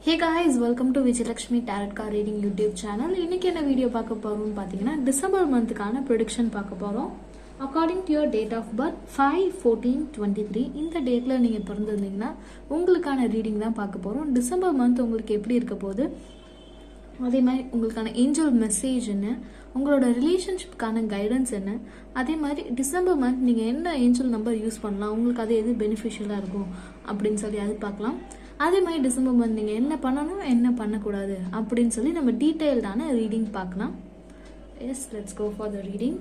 Hey guys, welcome to Vijayalakshmi Tarot Card Reading YouTube channel. இன்னைக்கு என்ன video பார்க்க போறோம்னு பாத்தீங்கன்னா டிசம்பர் மந்த்க்கான ப்ரெடிக்ஷன் பார்க்க போறோம். According to your date of birth 5/14/23 இந்த டேட்ல நீங்க பிறந்திருந்தீங்கன்னா உங்களுக்கான ரீடிங் தான் பார்க்க போறோம். டிசம்பர் மந்த் உங்களுக்கு எப்படி இருக்க போகுது, அதே மாதிரி உங்களுக்கான ஏஞ்சல் மெசேஜ் என்ன, உங்களோட ரிலேஷன்ஷிப்கான கைடன்ஸ் என்ன, அதே மாதிரி டிசம்பர் மந்த் நீங்கள் என்ன ஏஞ்சல் நம்பர் யூஸ் பண்ணலாம், உங்களுக்கு அது எது பெனிஃபிஷியலாக இருக்கும் அப்படின்னு சொல்லி அது பார்க்கலாம். அதே மாதிரி டிசம்பர் மந்த் நீங்கள் என்ன பண்ணணும் என்ன பண்ணக்கூடாது அப்படின்னு சொல்லி நம்ம டீட்டெயில்டான ரீடிங் பார்க்கலாம். Yes, let's go for the reading.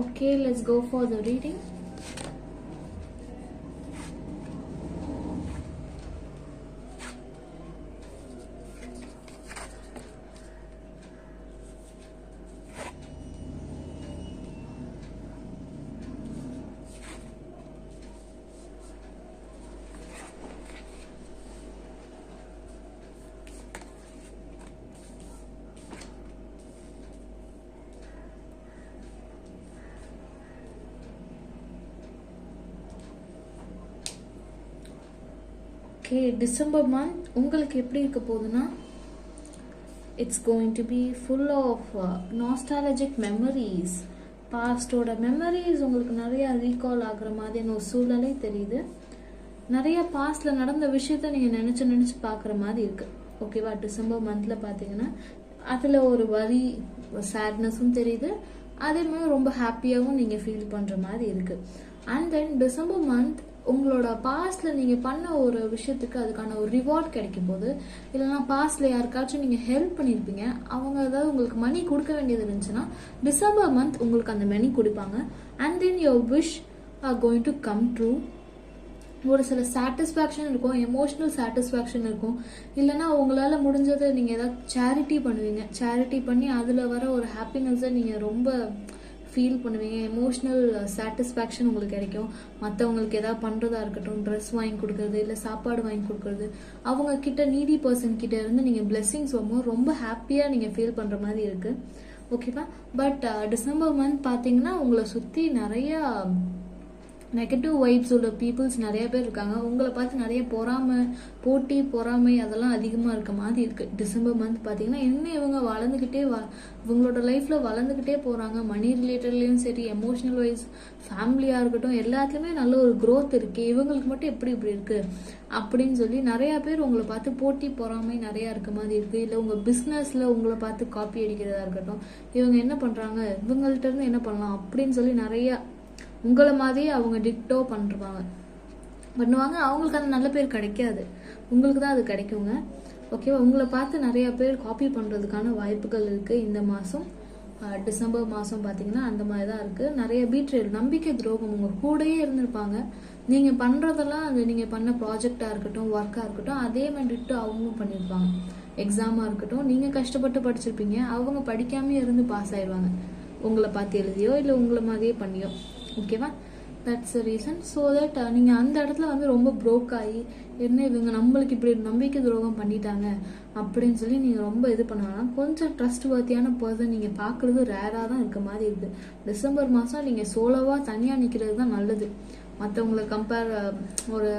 Okay, let's go for the reading. Okay, December month உங்களுக்கு எப்படி இருக்க போகுதுன்னா, it's going to be full of nostalgic memories. பாஸ்டோட மெமரிஸ் உங்களுக்கு நிறையா ரீகால் ஆகுற மாதிரியான ஒரு சூழ்நிலை தெரியுது. நிறைய பாஸ்டில் நடந்த விஷயத்த நீங்கள் நினச்சி பார்க்குற மாதிரி இருக்குது. ஓகேவா, டிசம்பர் மந்தில் பார்த்தீங்கன்னா அதில் ஒரு வரி சேட்னஸும் தெரியுது, அதே மாதிரி ரொம்ப ஹாப்பியாகவும் நீங்கள் ஃபீல் பண்ணுற மாதிரி இருக்குது. அண்ட் தென் டிசம்பர் மந்த் உங்களோட பாஸ்ட்ல நீங்க பண்ண ஒரு விஷயத்துக்கு அதுக்கான ஒரு ரிவார்ட் கிடைக்கும் போது, இல்லைன்னா பாஸ்ட்ல யாருக்காச்சும் நீங்க ஹெல்ப் பண்ணிருப்பீங்க, அவங்க ஏதாவது உங்களுக்கு மணி கொடுக்க வேண்டியது இருந்துச்சுன்னா டிசம்பர் மந்த் உங்களுக்கு அந்த மணி கொடுப்பாங்க. And then your wish are going to come true. ஒரு சில சாட்டிஸ்ஃபேக்ஷன் இருக்கும், எமோஷனல் சாட்டிஸ்ஃபேக்ஷன் இருக்கும், இல்லைன்னா உங்களால் முடிஞ்சதை நீங்கள் ஏதாவது சேரிட்டி பண்ணுவீங்க. சேரிட்டி பண்ணி அதில் வர ஒரு ஹாப்பினஸை நீங்கள் ரொம்ப ஃபீல் பண்ணுவீங்க. எமோஷ்னல் சாட்டிஸ்ஃபேக்ஷன் உங்களுக்கு கிடைக்கும். மற்றவங்களுக்கு ஏதாவது பண்ணுறதா இருக்கட்டும், ட்ரெஸ் வாங்கி கொடுக்குறது, இல்லை சாப்பாடு வாங்கி கொடுக்குறது, அவங்க கிட்ட நீடி பர்சன் கிட்ட இருந்து நீங்கள் பிளெஸிங்ஸ் வரும்போது ரொம்ப ஹாப்பியாக நீங்கள் ஃபீல் பண்ணுற மாதிரி இருக்குது. ஓகேவா, பட் டிசம்பர் மந்த் பார்த்தீங்கன்னா உங்களை சுற்றி நிறையா நெகட்டிவ் வைப்ஸ் உள்ள பீப்புள்ஸ் நிறைய பேர் இருக்காங்க. உங்களை பார்த்து நிறைய போட்டி பொறாமை அதெல்லாம் அதிகமாக இருக்க மாதிரி இருக்குது. டிசம்பர் மந்த் பார்த்தீங்கன்னா என்ன இவங்க வளர்ந்துக்கிட்டே இவங்களோட லைஃப்பில் வளர்ந்துக்கிட்டே போகிறாங்க. மணி ரிலேட்டட்லேயும் சரி, எமோஷனல் வைஸ், ஃபேமிலியாக இருக்கட்டும், எல்லாத்துலேயுமே நல்ல ஒரு க்ரோத் இருக்குது. இவங்களுக்கு மட்டும் எப்படி இப்படி இருக்குது அப்படின்னு சொல்லி நிறையா பேர் உங்களை பார்த்து போட்டி பொறாமை நிறையா இருக்க மாதிரி இருக்குது. இல்லை உங்கள் பிஸ்னஸில் உங்களை பார்த்து காப்பி அடிக்கிறதா இருக்கட்டும், இவங்க என்ன பண்ணுறாங்க, இவங்கள்ட்ட இருந்து என்ன பண்ணலாம் அப்படின்னு சொல்லி நிறையா உங்களை மாதிரியே அவங்க டிக்டோ பண்ணுவாங்க. அவங்களுக்கு அது நல்ல பேர் கிடைக்காது, உங்களுக்கு தான் அது கிடைக்குங்க. ஓகேவா? உங்களை பார்த்து நிறைய பேர் காப்பி பண்ணுறதுக்கான வாய்ப்புகள் இருக்குது இந்த மாதம். டிசம்பர் மாதம் பார்த்தீங்கன்னா அந்த மாதிரி தான் இருக்குது. நிறைய பீட்ரேல், நம்பிக்கை துரோகம், உங்கள் கூடயே இருந்திருப்பாங்க. நீங்கள் பண்ணுறதெல்லாம் அது நீங்கள் பண்ண ப்ராஜெக்டாக இருக்கட்டும், ஒர்க்காக இருக்கட்டும், அதே மாதிரிட்டு அவங்களும் பண்ணியிருப்பாங்க. எக்ஸாமாக இருக்கட்டும், நீங்கள் கஷ்டப்பட்டு படிச்சிருப்பீங்க, அவங்க படிக்காமே இருந்து பாஸ் ஆயிடுவாங்க, உங்களை பார்த்து எழுதியோ இல்லை உங்களை மாதிரியே பண்ணியோ. ஓகேவா? That's the reason. So that நீங்கள் அந்த இடத்துல வந்து ரொம்ப ப்ரோக் ஆகி, என்ன இவங்க நம்மளுக்கு இப்படி நம்பிக்கை துரோகம் பண்ணிட்டாங்க அப்படின்னு சொல்லி நீங்கள் ரொம்ப இது பண்ணலாம். கொஞ்சம் ட்ரஸ்ட் வர்த்தியான பர்சன் நீங்கள் பார்க்குறது ரேராக தான் இருக்க மாதிரி இருக்குது. டிசம்பர் மாதம் நீங்கள் சோலோவாக தனியாக நிற்கிறது தான் நல்லது. மற்றவங்களை கம்பேர் ஒரு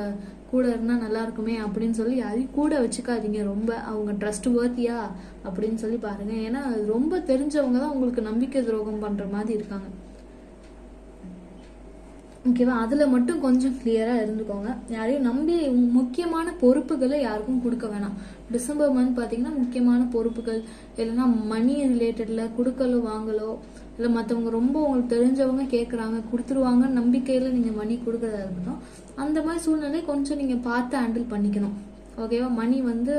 கூட இருந்தால் நல்லா இருக்குமே அப்படின்னு சொல்லி யாரையும் கூட வச்சுக்காதீங்க. ரொம்ப அவங்க ட்ரஸ்ட் வர்த்தியா அப்படின்னு சொல்லி பாருங்கள். ஏன்னா ரொம்ப தெரிஞ்சவங்க தான் உங்களுக்கு நம்பிக்கை துரோகம் பண்ணுற மாதிரி இருக்காங்க. ஓகேவா? அதில் மட்டும் கொஞ்சம் கிளியராக இருந்துக்கோங்க. யாரையும் நம்பி முக்கியமான பொறுப்புகளை யாருக்கும் கொடுக்க வேணாம். டிசம்பர் மந்த் பார்த்தீங்கன்னா முக்கியமான பொறுப்புகள் இல்லைன்னா மணி ரிலேட்டடில் கொடுக்கலோ வாங்கலோ, இல்லை மற்றவங்க ரொம்ப உங்களுக்கு தெரிஞ்சவங்க கேட்குறாங்க கொடுத்துருவாங்கன்னு நம்பிக்கையில் நீங்கள் மணி கொடுக்குறதா இருக்கட்டும், அந்த மாதிரி சூழ்நிலை கொஞ்சம் நீங்கள் பார்த்து ஹேண்டில் பண்ணிக்கணும். ஓகேவா? மணி வந்து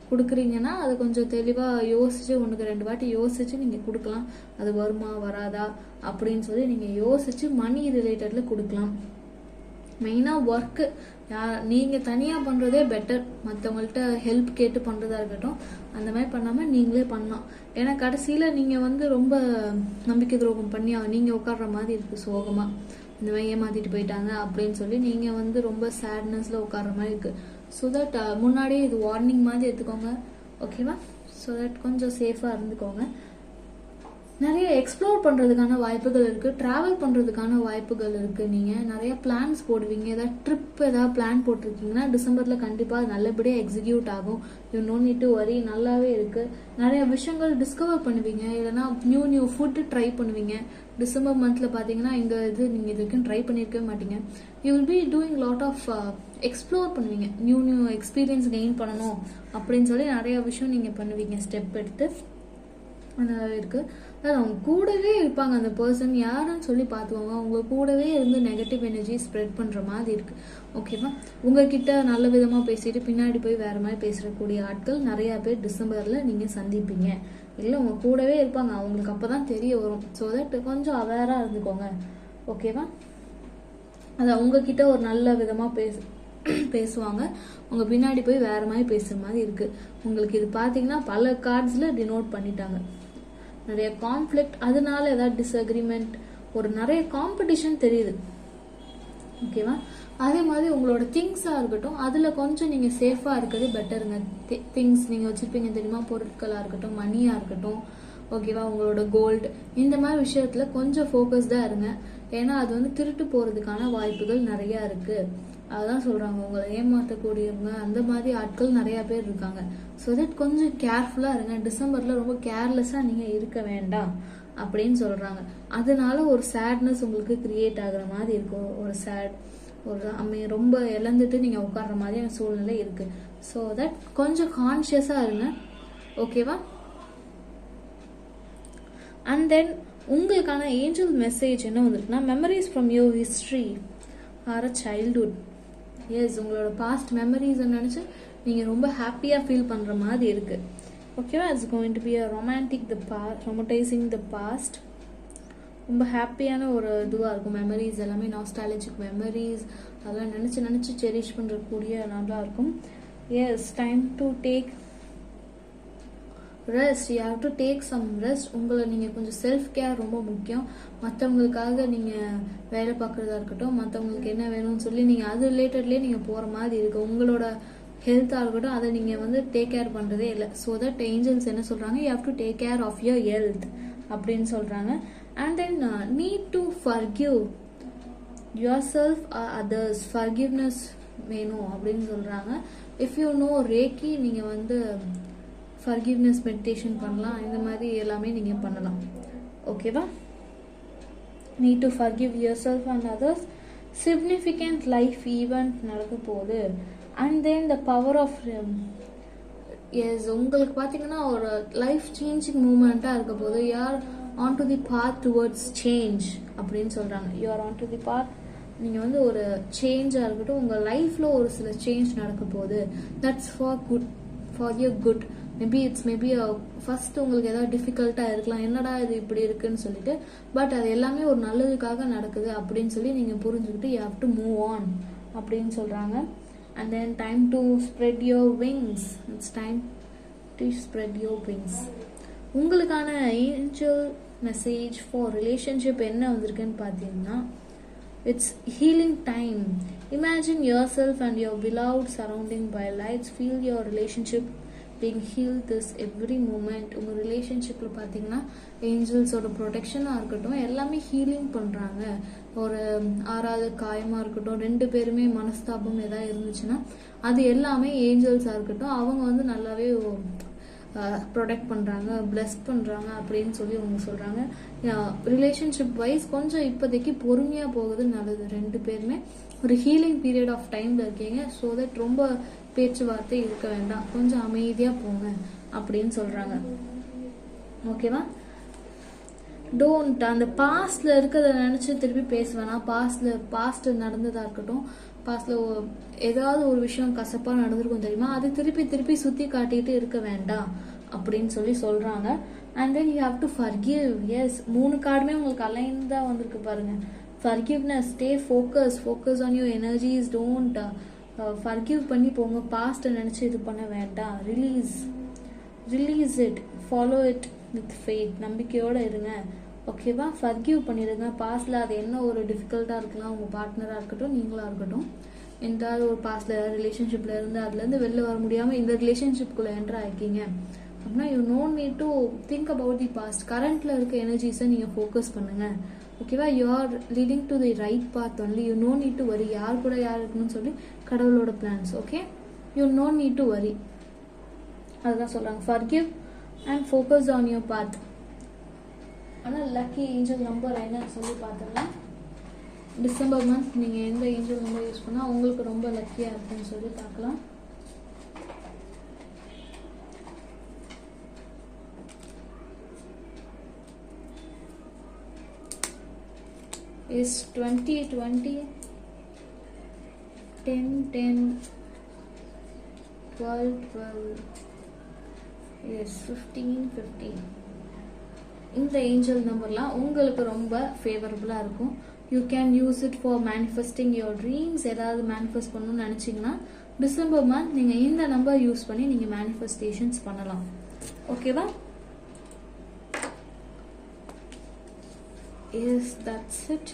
கொடுக்குறீங்கன்னா அது கொஞ்சம் தெளிவாக யோசிச்சு, 1-2 வாட்டி யோசிச்சு நீங்கள் கொடுக்கலாம். அது வருமா வராதா அப்படின்னு சொல்லி நீங்கள் யோசிச்சு மணி ரிலேட்டடில் கொடுக்கலாம். மெயினாக ஒர்க்கு நீங்கள் தனியாக பண்ணுறதே பெட்டர். மற்றவங்கள்ட்ட ஹெல்ப் கேட்டு பண்ணுறதா இருக்கட்டும், அந்த மாதிரி பண்ணாமல் நீங்களே பண்ணலாம். ஏன்னா கடைசியில் நீங்கள் வந்து ரொம்ப நம்பிக்கை துரோகம் பண்ணி நீங்கள் உட்கார்ற மாதிரி இருக்குது சோகமாக. இந்த மாதிரி ஏமாற்றிட்டு போயிட்டாங்க அப்படின்னு சொல்லி நீங்கள் வந்து ரொம்ப சேட்னஸில் உட்கார்ற மாதிரி இருக்குது. ஸோ தட் முன்னாடியே இது வார்னிங் மாதிரி எடுத்துக்கோங்க. ஓகேவா? ஸோ தட் கொஞ்சம் சேஃபாக இருந்துக்கோங்க. நிறைய எக்ஸ்ப்ளோர் பண்ணுறதுக்கான வாய்ப்புகள் இருக்குது, ட்ராவல் பண்ணுறதுக்கான வாய்ப்புகள் இருக்குது. நீங்கள் நிறைய பிளான்ஸ் போடுவீங்க. ஏதாவது ட்ரிப் ஏதாவது பிளான் போட்டிருக்கீங்கன்னா டிசம்பரில் கண்டிப்பாக நல்லபடியாக எக்ஸிக்யூட் ஆகும். யூ நோ நீட் டு வரி. நல்லாவே இருக்குது. நிறைய விஷயங்கள் டிஸ்கவர் பண்ணுவீங்க. இல்லைனா நியூ ஃபுட்டு ட்ரை பண்ணுவீங்க. டிசம்பர் மந்தில் பார்த்தீங்கன்னா இந்த இது நீங்கள் இது வரைக்கும் ட்ரை பண்ணியிருக்கவே மாட்டீங்க. You will be doing lot of explore பண்ணுவீங்க. நியூ எக்ஸ்பீரியன்ஸ் கெயின் பண்ணணும் அப்படின்னு சொல்லி நிறைய விஷயம் நீங்கள் பண்ணுவீங்க, ஸ்டெப் எடுத்து. அந்த இருக்குது. அதாவது அவங்க கூடவே இருப்பாங்க. அந்த பர்சன் யாருன்னு சொல்லி பார்த்துக்கோங்க. அவங்க கூடவே இருந்து நெகட்டிவ் எனர்ஜி ஸ்ப்ரெட் பண்ணுற மாதிரி இருக்குது. ஓகேவா? உங்ககிட்ட நல்ல விதமாக பேசிட்டு பின்னாடி போய் வேறு மாதிரி பேசுகிறக்கூடிய ஆட்கள் நிறையா பேர் டிசம்பரில் நீங்கள் சந்திப்பீங்க. இல்லை உங்கள் கூடவே இருப்பாங்க, அவங்களுக்கு அப்போ தான் தெரிய வரும். ஸோ தட் கொஞ்சம் அவேராக இருந்துக்கோங்க. ஓகேவா? அது உங்ககிட்ட ஒரு நல்ல விதமாக பேசுவாங்க, உங்கள் பின்னாடி போய் வேறு மாதிரி பேசுகிற மாதிரி இருக்குது. உங்களுக்கு இது பார்த்தீங்கன்னா பல கார்ட்ஸில் டினோட் பண்ணிட்டாங்க. நிறைய கான்ஃப்ளிக்ட், அதனால ஏதாவது டிஸ்அக்ரிமெண்ட், ஒரு நிறைய காம்படிஷன் தெரியுது. ஓகேவா? அதே மாதிரி உங்களோட திங்ஸாக இருக்கட்டும், அதில் கொஞ்சம் நீங்கள் சேஃபாக இருக்கிறது பெட்டருங்க. திங்ஸ் நீங்கள் வச்சுருப்பீங்க தெரியுமா, பொருட்களாக இருக்கட்டும், மணியாக இருக்கட்டும், ஓகேவா, உங்களோட கோல்டு, இந்த மாதிரி விஷயத்தில் கொஞ்சம் ஃபோக்கஸ்டாக இருங்க. ஏன்னா அது வந்து திருட்டு போகிறதுக்கான வாய்ப்புகள் நிறையா இருக்குது. அதுதான் சொல்கிறாங்க, உங்களை ஏமாற்றக்கூடியவங்க அந்த மாதிரி ஆட்கள் நிறையா பேர் இருக்காங்க. ஸோ தட் கொஞ்சம் கேர்ஃபுல்லாக இருங்க. டிசம்பரில் ரொம்ப கேர்லெஸ்ஸாக நீங்கள் இருக்க வேண்டாம் அப்படின்னு சொல்கிறாங்க. அதனால ஒரு சேட்னஸ் உங்களுக்கு கிரியேட் ஆகுற மாதிரி இருக்கும். ஒரு சேட், ஒரு ரொம்ப இழந்துட்டு நீங்கள் உட்கார்ற மாதிரியான சூழ்நிலை இருக்குது. ஸோ தட் கொஞ்சம் கான்ஷியஸாக இருங்க. ஓகேவா? அண்ட் தென் உங்களுக்கான ஏஞ்சல் மெசேஜ் என்ன வந்திருக்குன்னா, memories from your history or a childhood. Yes, உங்களோட பாஸ்ட் மெமரிஸை நினச்சி நீங்கள் ரொம்ப ஹாப்பியாக ஃபீல் பண்ணுற மாதிரி இருக்குது. ஓகேவா? It's going to be a romanticising the past. ரொம்ப ஹாப்பியான ஒரு இதுவாக இருக்கும். மெமரிஸ் எல்லாமே நாஸ்டாலஜிக் மெமரிஸ், அதெல்லாம் நினச்சி செரிஷ் பண்ணுறக்கூடிய நல்லா இருக்கும். Yes, time to take rest. You have to take some rest. உங்களை நீங்கள் கொஞ்சம் செல்ஃப் கேர் ரொம்ப முக்கியம். மற்றவங்களுக்காக நீங்கள் வேலை பார்க்குறதா இருக்கட்டும், மற்றவங்களுக்கு என்ன வேணும்னு சொல்லி நீங்கள் அது ரிலேட்டட்லேயே நீங்கள் போகிற மாதிரி இருக்குது. உங்களோட ஹெல்த்தாக இருக்கட்டும், அதை நீங்கள் வந்து டேக் கேர் பண்ணுறதே இல்லை. ஸோ தட் ஏஞ்சல்ஸ் என்ன சொல்கிறாங்க, you have to take care of your health அப்படின்னு சொல்கிறாங்க. And then need to forgive your self others. Forgiveness வேணும் அப்படின்னு சொல்கிறாங்க. இஃப் யூ நோ ரேக்கி, நீங்கள் வந்து ஃபர்கிவ்னஸ் மெடிடேஷன் பண்ணலாம். இந்த மாதிரி எல்லாமே நீங்கள் பண்ணலாம். ஓகேவா? Need to forgive your self and others. Significant life event நடக்க போகுது. And then the power of yes, உங்களுக்கு பார்த்தீங்கன்னா ஒரு லைஃப் சேஞ்சிங் மூமெண்ட்டாக இருக்க போது. You're on to the path towards change அப்படின்னு சொல்கிறாங்க. You are on to the path. நீங்கள் வந்து ஒரு சேஞ்சாக இருக்கட்டும், உங்கள் லைஃப்பில் ஒரு சில சேஞ்ச் நடக்க போகுது. That's for good. For your good. Maybe first உங்களுக்கு ஏதாவது டிஃபிகல்ட்டாக இருக்கலாம், என்னடா இது இப்படி இருக்குன்னு சொல்லிட்டு. பட் அது எல்லாமே ஒரு நல்லதுக்காக நடக்குது அப்படின்னு சொல்லி நீங்கள் புரிஞ்சுக்கிட்டு you have to move on அப்படின்னு சொல்கிறாங்க. And then time to spread your wings. It's time to spread your wings. உங்களுக்கான ஏஞ்சல் மெசேஜ் ஃபார் ரிலேஷன்ஷிப் என்ன வந்திருக்குன்னு பார்த்தீங்கன்னா, it's healing time. Imagine yourself and your beloved surrounding by lights. Feel your relationship being healed this every moment. உங்கள் ரிலேஷன்ஷிப்பில் பார்த்தீங்கன்னா ஏஞ்சல்ஸோட ப்ரொடெக்ஷனாக இருக்கட்டும், எல்லாமே healing பண்ணுறாங்க. ஒரு ஆறாவது காயமாக இருக்கட்டும், 2 பேருமே மனஸ்தாபம் எதாவது இருந்துச்சுன்னா அது எல்லாமே ஏஞ்சல்ஸாக இருக்கட்டும், அவங்க வந்து நல்லாவே ப்ரொடெக்ட் பண்ணுறாங்க, பிளஸ் பண்ணுறாங்க அப்படின்னு சொல்லி அவங்க சொல்கிறாங்க. ரிலேஷன்ஷிப் வைஸ் கொஞ்சம் இப்போதைக்கு பொறுமையாக போகுது நல்லது. 2 பேருமே ஒரு ஹீலிங் பீரியட் ஆஃப் டைமில் இருக்கீங்க. ஸோ தட் ரொம்ப பேச்சுவார்த்தை இருக்க வேண்டாம், கொஞ்சம் அமைதியாக போங்க அப்படின்னு சொல்கிறாங்க. ஓகேவா? டோன்ட் அந்த பாஸ்டில் இருக்கிறத நினச்சி திருப்பி பேசுவேனா. பாஸ்ட் நடந்ததாக இருக்கட்டும், பாஸ்டில் ஏதாவது ஒரு விஷயம் கசப்பாக நடந்திருக்கும் தெரியுமா, அது திருப்பி சுற்றி காட்டிகிட்டு இருக்க வேண்டாம் அப்படின்னு சொல்லி சொல்கிறாங்க. And then you have to forgive. Yes, 3 கார்டுமே உங்களுக்கு அலைன்தான் வந்திருக்கு பாருங்க. Forgiveness, stay focus on your energies. Don't forgive பண்ணி போங்க. பாஸ்ட்டை நினச்சி இது பண்ண வேண்டாம். Release it, follow it with faith. நம்பிக்கையோடு இருங்க. ஓகேவா? ஃபர்கிவ் பண்ணிடுங்க. பாஸ்டில் அது என்ன ஒரு டிஃபிகல்ட்டாக இருக்கலாம், உங்கள் பார்ட்னராக இருக்கட்டும், நீங்களாக இருக்கட்டும், எந்தாவது ஒரு பாஸ்டில் ஏதாவது ரிலேஷன்ஷிப்பில் இருந்து அதுலேருந்து வெளில வர முடியாமல் இந்த ரிலேஷன்ஷிப்குள்ளே என்ட்ரு ஆகிக்கிங்க அப்படின்னா you no need to think about the past. கரண்ட்டில் இருக்க எனர்ஜிஸை நீங்கள் ஃபோக்கஸ் பண்ணுங்கள். ஓகேவா? You are leading to the right path only. You no need to worry. யார் கூட யார் இருக்கணும்னு சொல்லி கடவுளோட plans. Okay, you no need to worry. அதுதான் சொல்கிறாங்க. Forgive and focus on your path. ஆனால் லக்கி ஏஞ்சல் நம்பர் என்னன்னு சொல்லி பார்த்தோம்னா, டிசம்பர் மந்த் நீங்கள் எந்த ஏஞ்சல் நம்பர் யூஸ் பண்ணால் உங்களுக்கு ரொம்ப லக்கியாக இருக்குன்னு சொல்லி பார்க்கலாம். is 2020 10 10 12 12 yes 15 15. இந்த ஏஞ்சல் நம்பர்லாம் உங்களுக்கு ரொம்ப ஃபேவரபுளாக இருக்கும். You can use it for manifesting your dreams. ஏதாவது மேனிஃபெஸ்ட் பண்ணணும்னு நினச்சிங்கன்னா டிசம்பர் மந்த் நீங்கள் இந்த நம்பர் யூஸ் பண்ணி நீங்கள் மேனிஃபெஸ்டேஷன்ஸ் பண்ணலாம். ஓகேவா? Yes, that's it.